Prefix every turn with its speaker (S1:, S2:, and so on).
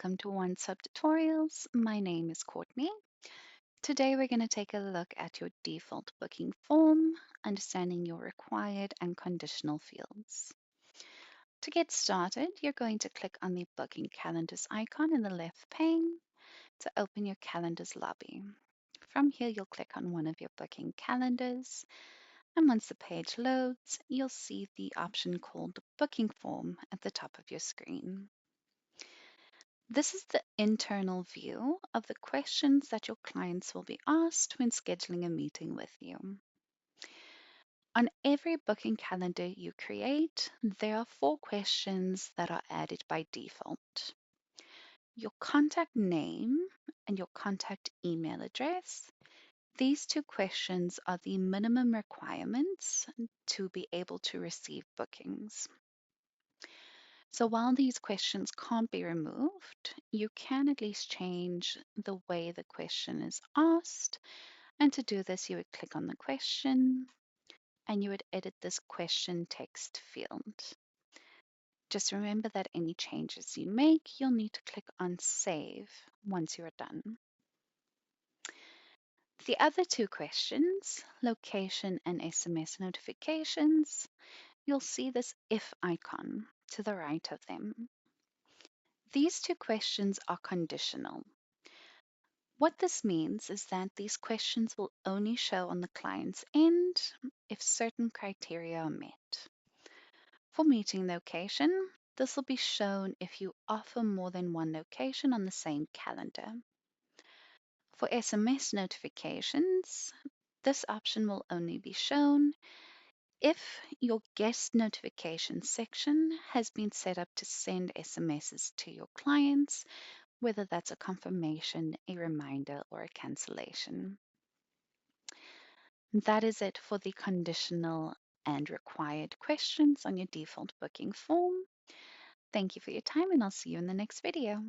S1: welcome to OnceHub Tutorials. My name is Courtney. Today we're going to take a look at your default booking form, understanding your required and conditional fields. To get started, you're going to click on the Booking Calendars icon in the left pane to open your Calendars lobby. From here, you'll click on one of your booking calendars, and once the page loads, you'll see the option called Booking Form at the top of your screen. This is the internal view of the questions that your clients will be asked when scheduling a meeting with you. On every booking calendar you create, there are 4 questions that are added by default. Your contact name and your contact email address. These 2 questions are the minimum requirements to be able to receive bookings. So while these questions can't be removed, you can at least change the way the question is asked. And to do this, you would click on the question and you would edit this question text field. Just remember that any changes you make, you'll need to click on Save once you're done. The other 2 questions, location and SMS notifications, you'll see this if icon to the right of them. These 2 questions are conditional. What this means is that these questions will only show on the client's end if certain criteria are met. For meeting location, this will be shown if you offer more than one location on the same calendar. For SMS notifications, this option will only be shown if your guest notification section has been set up to send SMSs to your clients, whether that's a confirmation, a reminder, or a cancellation. That is it for the conditional and required questions on your default booking form. Thank you for your time, and I'll see you in the next video.